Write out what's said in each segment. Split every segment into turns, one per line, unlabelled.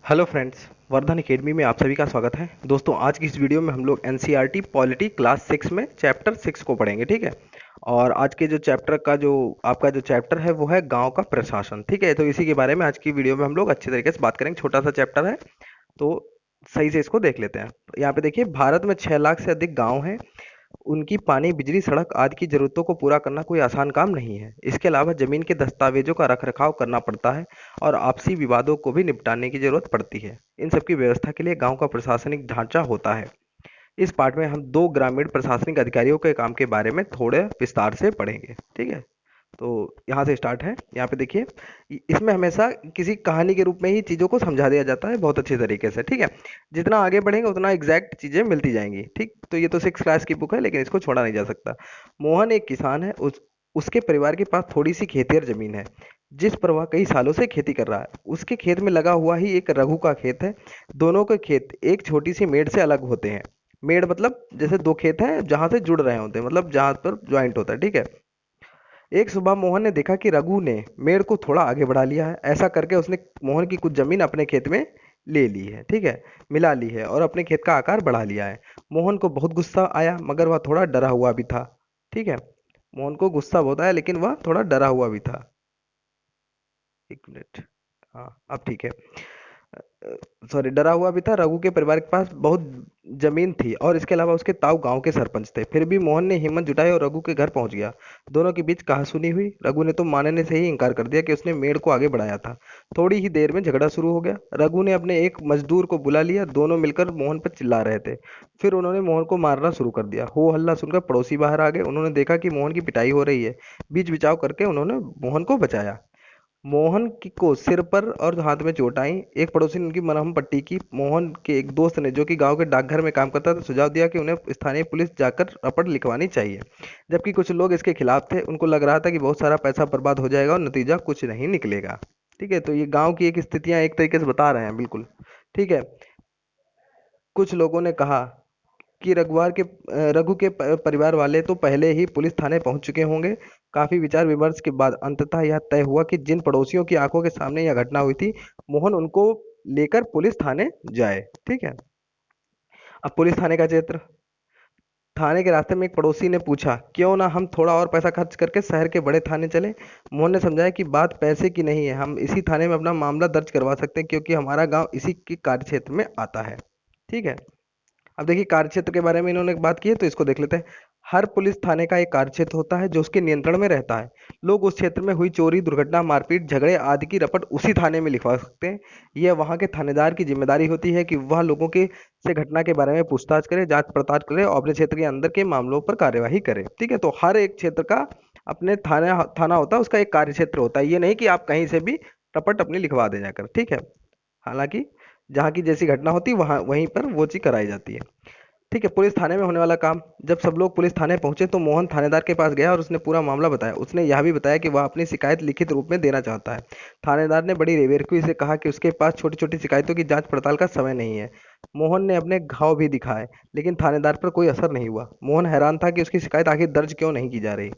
Hello friends, Vardhan academy में आप सभी का स्वागत है। दोस्तों, आज की इस वीडियो में हम लोग एनसीईआरटी पॉलिटी क्लास 6 में चैप्टर 6 को पढ़ेंगे, ठीक है। और आज के जो चैप्टर का जो आपका जो चैप्टर है वो है गांव का प्रशासन, ठीक है। तो इसी के बारे में आज की वीडियो में हम लोग अच्छी तरीके से बात करेंगे। छोटा सा चैप्टर है, तो सही से इसको देख लेते हैं। यहाँ पे देखिए, भारत में 6 लाख से अधिक गाँव हैं। उनकी पानी, बिजली, सड़क आदि की ज़रूरतों को पूरा करना कोई आसान काम नहीं है। इसके अलावा ज़मीन के दस्तावेज़ों का रख-रखाव करना पड़ता है और आपसी विवादों को भी निपटाने की ज़रूरत पड़ती है। इन सब की व्यवस्था के लिए गाँव का प्रशासनिक ढांचा होता है। इस पार्ट में हम 2 ग्रामीण प्रशासनिक अधिकारियों के काम के बारे में थोड़े विस्तार से पढ़ेंगे, ठीक है। तो यहाँ से स्टार्ट है। यहाँ पे देखिए, इसमें हमेशा किसी कहानी के रूप में ही चीज़ों को समझा दिया जाता है बहुत अच्छे तरीके से, ठीक है। जितना आगे बढ़ेंगे उतना एग्जैक्ट चीज़ें मिलती जाएंगी, ठीक। तो ये तो 6 क्लास की बुक है, लेकिन इसको छोड़ा नहीं जा सकता। मोहन एक किसान है। उसके परिवार के पास थोड़ी सी खेती और जमीन है, जिस पर वह कई सालों से खेती कर रहा है। उसके खेत में लगा हुआ ही एक रघु का खेत है। दोनों के खेत एक छोटी सी मेड़ से अलग होते हैं। मेड़ मतलब जैसे दो खेत हैं जहां से जुड़ रहे होते हैं, मतलब जहां पर ज्वाइंट होता है, ठीक है। एक सुबह मोहन ने देखा कि रघु ने मेड़ को थोड़ा आगे बढ़ा लिया है। ऐसा करके उसने मोहन की कुछ जमीन अपने खेत में ले ली है, ठीक है, मिला ली है और अपने खेत का आकार बढ़ा लिया है। मोहन को बहुत गुस्सा आया, मगर वह थोड़ा डरा हुआ भी था, ठीक है। मोहन को गुस्सा बहुत आया, लेकिन वह थोड़ा डरा हुआ भी था। एक मिनट। हाँ, अब ठीक है। सॉरी, डरा हुआ भी था। रघु के परिवार के पास बहुत जमीन थी और इसके अलावा उसके ताऊ गांव के सरपंच थे। फिर भी मोहन ने हिम्मत जुटाई और रघु के घर पहुंच गया। दोनों के बीच कहासुनी हुई। रघु ने तो मानने से ही इनकार कर दिया कि उसने मेड़ को आगे बढ़ाया था। थोड़ी ही देर में झगड़ा शुरू हो गया। रघु ने अपने एक मजदूर को बुला लिया। दोनों मिलकर मोहन पर चिल्ला रहे थे। फिर उन्होंने मोहन को मारना शुरू कर दिया। हो हल्ला सुनकर पड़ोसी बाहर आ गए। उन्होंने देखा कि मोहन की पिटाई हो रही है। बीच बिचाव करके उन्होंने मोहन को बचाया। मोहन को सिर पर और हाथ में चोट आई। एक पड़ोसी ने उनकी मरहम पट्टी की। मोहन के एक दोस्त ने, जो कि गांव के डाकघर में काम करता था, सुझाव दिया कि उन्हें स्थानीय पुलिस जाकर रपट लिखवानी चाहिए। जबकि कुछ लोग इसके खिलाफ थे। उनको लग रहा था कि बहुत सारा पैसा बर्बाद हो जाएगा और नतीजा कुछ नहीं निकलेगा, ठीक है। तो ये गांव की एक स्थितियां एक तरीके से बता रहे हैं, बिल्कुल, ठीक है। कुछ लोगों ने कहा कि रघु के परिवार वाले तो पहले ही पुलिस थाने पहुंच चुके होंगे। काफी विचार विमर्श के बाद अंततः यह तय हुआ कि जिन पड़ोसियों की आंखों के सामने यह घटना हुई थी, मोहन उनको लेकर पुलिस थाने जाए, ठीक है। अब पुलिस थाने का चित्र। थाने के रास्ते में एक पड़ोसी ने पूछा, क्यों ना हम थोड़ा और पैसा खर्च करके शहर के बड़े थाने चले। मोहन ने समझाया कि बात पैसे की नहीं है, हम इसी थाने में अपना मामला दर्ज करवा सकते हैं, क्योंकि हमारा गांव इसी के कार्यक्षेत्र में आता है, ठीक है। अब देखिए, कार्यक्षेत्र के बारे में इन्होंने बात की है, तो इसको देख लेते हैं। हर पुलिस थाने का एक कार्यक्षेत्र होता है जो उसके नियंत्रण में रहता है। लोग उस क्षेत्र में हुई चोरी, दुर्घटना, मारपीट, झगड़े आदि की रपट उसी थाने में लिखवा सकते हैं। यह वहां के थानेदार की जिम्मेदारी होती है कि वह लोगों के से घटना के बारे में पूछताछ करे, जांच पड़ताल करे और अपने क्षेत्र के अंदर के मामलों पर कार्यवाही करे, ठीक है। तो हर एक क्षेत्र का अपने थाना थाना होता है, उसका एक कार्यक्षेत्र होता है। ये नहीं कि आप कहीं से भी रपट अपनी लिखवा दे जाकर, ठीक है। हालांकि जहाँ की जैसी घटना होती है वहाँ वहीं पर वो चीज़ कराई जाती है, ठीक है। पुलिस थाने में होने वाला काम। जब सब लोग पुलिस थाने पहुंचे तो मोहन थानेदार के पास गया और उसने पूरा मामला बताया। उसने यह भी बताया कि वह अपनी शिकायत लिखित रूप में देना चाहता है। थानेदार ने बड़ी बेवकूफ़ी से कहा कि उसके पास छोटी छोटी शिकायतों की जांच पड़ताल का समय नहीं है। मोहन ने अपने घाव भी दिखाए, लेकिन थानेदार पर कोई असर नहीं हुआ। मोहन हैरान था कि उसकी शिकायत आखिर दर्ज क्यों नहीं की जा रही।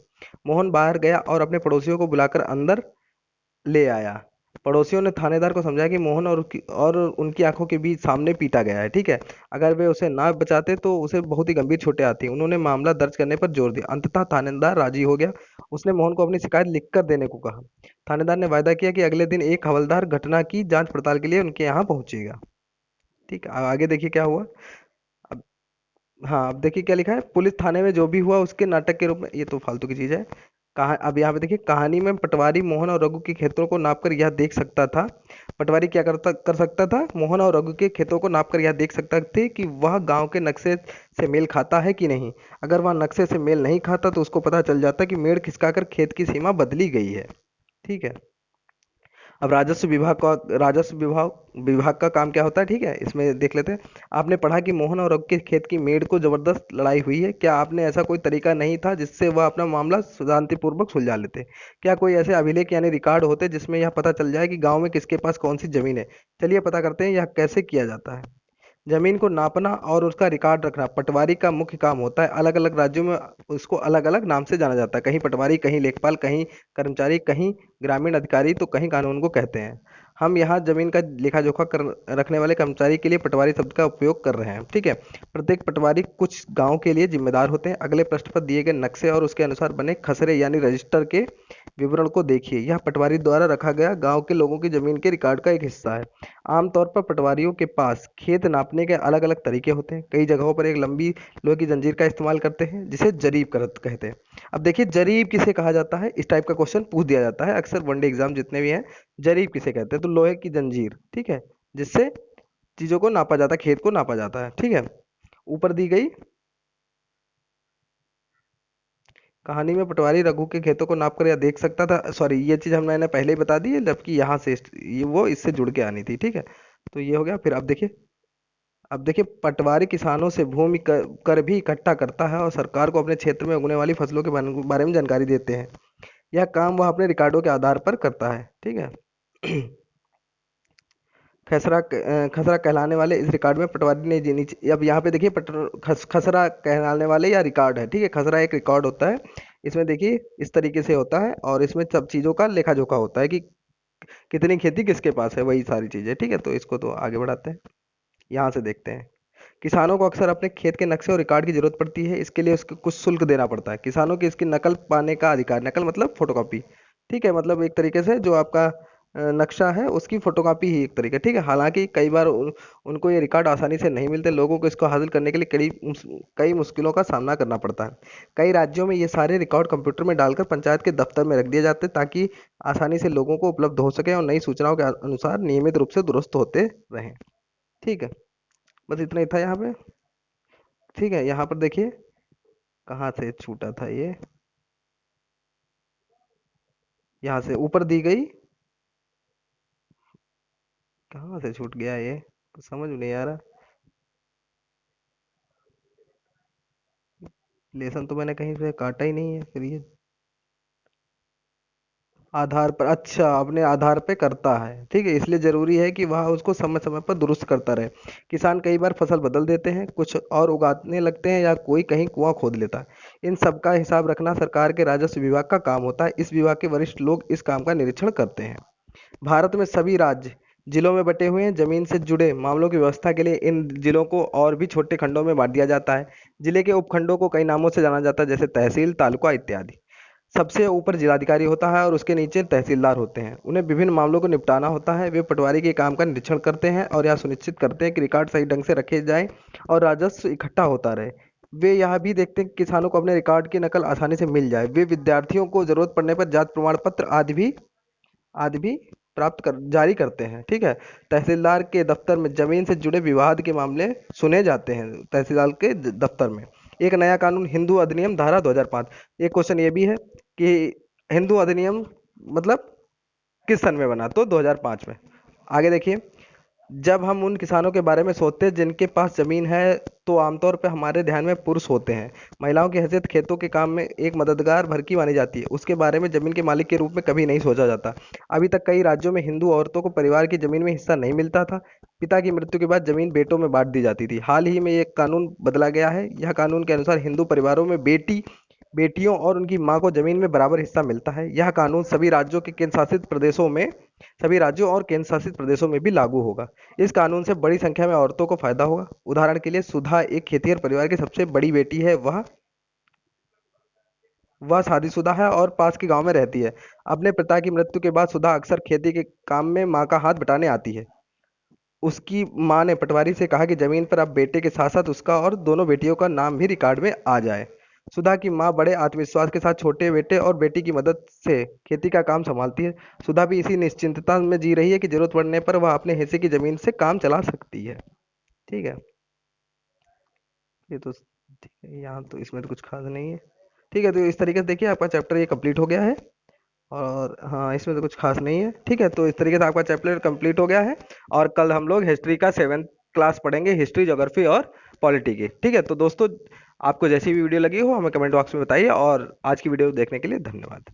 मोहन बाहर गया और अपने पड़ोसियों को बुलाकर अंदर ले आया। पड़ोसियों ने थानेदार को समझाया कि मोहन और उनकी आंखों के बीच सामने पीटा गया है, ठीक है। अगर वे उसे ना बचाते तो उसे बहुत ही गंभीर चोटें आती। उन्होंने मामला दर्ज करने पर जोर दिया। अंततः थानेदार राजी हो गया। उसने मोहन को अपनी शिकायत लिखकर देने को कहा। थानेदार ने वायदा किया कि अगले दिन एक हवलदार घटना की जांच पड़ताल के लिए उनके यहाँ पहुंचेगा, ठीक है। अब आगे देखिए क्या हुआ। अब हाँ, अब देखिए क्या लिखा है। पुलिस थाने में जो भी हुआ उसके नाटक के रूप में, ये तो फालतू की चीज है। कहा, अब यहाँ पे देखिए, कहानी में पटवारी मोहन और रघु के खेतों को नापकर यह देख सकता था। पटवारी क्या कर सकता था, मोहन और रघु के खेतों को नापकर यह देख सकता थे कि वह गांव के नक्शे से मेल खाता है कि नहीं। अगर वह नक्शे से मेल नहीं खाता तो उसको पता चल जाता कि मेड़ खिसकाकर खेत की सीमा बदली गई है, ठीक है। अब राजस्व विभाग का काम क्या होता है, ठीक है, इसमें देख लेते हैं। आपने पढ़ा कि मोहन और रघु के खेत की मेड़ को जबरदस्त लड़ाई हुई है। क्या आपने ऐसा कोई तरीका नहीं था जिससे वह अपना मामला शांतिपूर्वक सुलझा लेते? क्या कोई ऐसे अभिलेख यानी रिकॉर्ड होते जिसमें यह पता चल जाए कि गांव में किसके पास कौन सी जमीन है? चलिए पता करते हैं यह कैसे किया जाता है। जमीन को नापना और उसका रिकॉर्ड रखना पटवारी का मुख्य काम होता है। अलग अलग राज्यों में उसको अलग अलग नाम से जाना जाता है। कहीं पटवारी, कहीं लेखपाल, कहीं कर्मचारी, कहीं ग्रामीण अधिकारी, तो कहीं कानून को कहते हैं। हम यहाँ जमीन का लेखा जोखा कर रखने वाले कर्मचारी के लिए पटवारी शब्द का उपयोग कर रहे हैं, ठीक है। प्रत्येक पटवारी कुछ गांव के लिए जिम्मेदार होते हैं। अगले पृष्ठ पर दिए गए नक्शे और उसके अनुसार बने खसरे यानी रजिस्टर के विवरण को देखिए। यह पटवारी द्वारा रखा गया गांव के लोगों की जमीन के रिकॉर्ड का एक हिस्सा है। आमतौर पर पटवारियों के पास खेत नापने के अलग अलग तरीके होते हैं। कई जगहों पर एक लंबी लोहे की जंजीर का इस्तेमाल करते हैं जिसे जरीब करत कहते हैं। अब देखिए जरीब किसे कहा जाता है, इस टाइप का क्वेश्चन पूछ दिया जाता है अक्सर वनडे एग्जाम जितने भी हैं। जरीब किसे कहते हैं, तो लोहे की जंजीर, ठीक है, जिससे चीजों को नापा जाता है, खेत को नापा जाता है, ठीक है। ऊपर दी गई कहानी में पटवारी रघु के खेतों को नाप कर या देख सकता था, सॉरी ये चीज हम मैंने पहले ही बता दी है, जबकि यहाँ से ये वो इससे जुड़ के आनी थी, ठीक है। तो ये हो गया। फिर अब देखिए पटवारी किसानों से भूमि कर भी इकट्ठा करता है और सरकार को अपने क्षेत्र में उगने वाली फसलों के बारे में जानकारी देते हैं। यह काम वह अपने रिकॉर्डों के आधार पर करता है, ठीक है। खसरा कहलाने वाले इस रिकॉर्ड में पटवारी ने अब यहाँ पे देखिए खसरा कहलाने वाले या रिकॉर्ड है, ठीक है। खसरा एक रिकॉर्ड होता है। इसमें देखिए इस तरीके से होता है और इसमें सब चीज़ों का लेखा जोखा होता है कि कितनी खेती किसके पास है, वही सारी चीज़ें, ठीक है। तो इसको तो आगे बढ़ाते हैं, यहाँ से देखते हैं। किसानों को अक्सर अपने खेत के नक्शे और रिकॉर्ड की जरूरत पड़ती है। इसके लिए उसको कुछ शुल्क देना पड़ता है। किसानों की इसकी नकल पाने का अधिकार, नकल मतलब फोटोकॉपी, ठीक है, मतलब एक तरीके से जो आपका नक्शा है उसकी फोटोकॉपी ही एक तरीके, ठीक है। हालांकि कई बार उनको ये रिकॉर्ड आसानी से नहीं मिलते। लोगों को इसको हासिल करने के लिए कई मुश्किलों का सामना करना पड़ता है। कई राज्यों में ये सारे रिकॉर्ड कंप्यूटर में डालकर पंचायत के दफ्तर में रख दिए जाते हैं ताकि आसानी से लोगों को उपलब्ध हो सके और नई सूचनाओं के अनुसार नियमित रूप से दुरुस्त होते रहें, ठीक है। बस इतना ही था यहाँ पे, ठीक है। यहाँ पर देखिए कहाँ से छूटा था ये, यहाँ से ऊपर दी गई, कहाँ से छूट गया ये, कुछ समझ में नहीं आ रहा। लेसन तो मैंने कहीं से काटा ही नहीं है, फिर ये आधार पर, अच्छा अपने आधार पे करता है, ठीक है। इसलिए जरूरी है कि वह उसको समय समय पर दुरुस्त करता रहे। किसान कई बार फसल बदल देते हैं, कुछ और उगाने लगते हैं या कोई कहीं कुआं खोद लेता है। इन सब का हिसाब रखना सरकार के राजस्व विभाग का काम होता है। इस विभाग के वरिष्ठ लोग इस काम का निरीक्षण करते हैं। भारत में सभी राज्य जिलों में बटे हुए हैं। जमीन से जुड़े मामलों की व्यवस्था के लिए इन जिलों को और भी छोटे खंडों में बांट दिया जाता है। जिले के उपखंडों को कई नामों से जाना जाता है, जैसे तहसील, तालुका इत्यादि। सबसे ऊपर जिलाधिकारी होता है और उसके नीचे तहसीलदार होते हैं। उन्हें विभिन्न मामलों को निपटाना होता है। वे पटवारी के काम का निरीक्षण करते हैं और यह सुनिश्चित करते हैं कि रिकॉर्ड सही ढंग से रखे जाएं और राजस्व इकट्ठा होता रहे। वे यह भी देखते हैं कि किसानों को अपने रिकॉर्ड की नकल आसानी से मिल जाए। वे विद्यार्थियों को जरूरत पड़ने पर जाति प्रमाण पत्र आदि भी प्राप्त कर जारी करते हैं, ठीक है। तहसीलदार के दफ्तर में जमीन से जुड़े विवाद के मामले सुने जाते हैं। तहसीलदार के दफ्तर में एक नया कानून हिंदू अधिनियम धारा 2005, एक क्वेश्चन ये भी है कि हिंदू अधिनियम मतलब किस सन में बना, तो 2005 में। आगे देखिए, जब हम उन किसानों के बारे में सोचते हैं जिनके पास जमीन है तो आमतौर पर हमारे ध्यान में पुरुष होते हैं। महिलाओं की हैसियत खेतों के काम में एक मददगार भरकी मानी जाती है। उसके बारे में जमीन के मालिक के रूप में कभी नहीं सोचा जाता। अभी तक कई राज्यों में हिंदू औरतों को परिवार की जमीन में हिस्सा नहीं मिलता था। पिता की मृत्यु के बाद जमीन बेटों में बांट दी जाती थी। हाल ही में एक कानून बदला गया है। यह कानून के अनुसार हिंदू परिवारों में बेटियों और उनकी मां को जमीन में बराबर हिस्सा मिलता है। यह कानून सभी राज्यों और केंद्र शासित प्रदेशों में भी लागू होगा। इस कानून से बड़ी संख्या में औरतों को फायदा होगा। उदाहरण के लिए सुधा एक खेतिहर परिवार की सबसे बड़ी बेटी है। वह शादीशुदा है और पास के गांव में रहती है। अपने पिता की मृत्यु के बाद सुधा अक्सर खेती के काम में मां का हाथ बटाने आती है। उसकी मां ने पटवारी से कहा कि जमीन पर अब बेटे के साथ साथ उसका और दोनों बेटियों का नाम भी रिकॉर्ड में आ जाए। सुधा की मां बड़े आत्मविश्वास के साथ छोटे बेटे और बेटी की मदद से खेती का काम संभालती है। सुधा भी इसी निश्चिंतता में जी रही है कि जरूरत पड़ने पर वह अपने हिस्से की जमीन से काम चला सकती है, ठीक है। ये तो ठीक है, यहाँ तो इसमें तो कुछ खास नहीं है, ठीक है। तो इस तरीके से देखिए आपका चैप्टर ये कंप्लीट हो गया है। और हाँ, इसमें तो कुछ खास नहीं है, ठीक है। तो इस तरीके से आपका चैप्टर कंप्लीट हो गया है। और कल हम लोग हिस्ट्री का 7th क्लास पढ़ेंगे, हिस्ट्री, ज्योग्राफी और पॉलिटी की, ठीक है। तो दोस्तों आपको जैसी भी वीडियो लगी हो हमें कमेंट बॉक्स में बताइए और आज की वीडियो देखने के लिए धन्यवाद।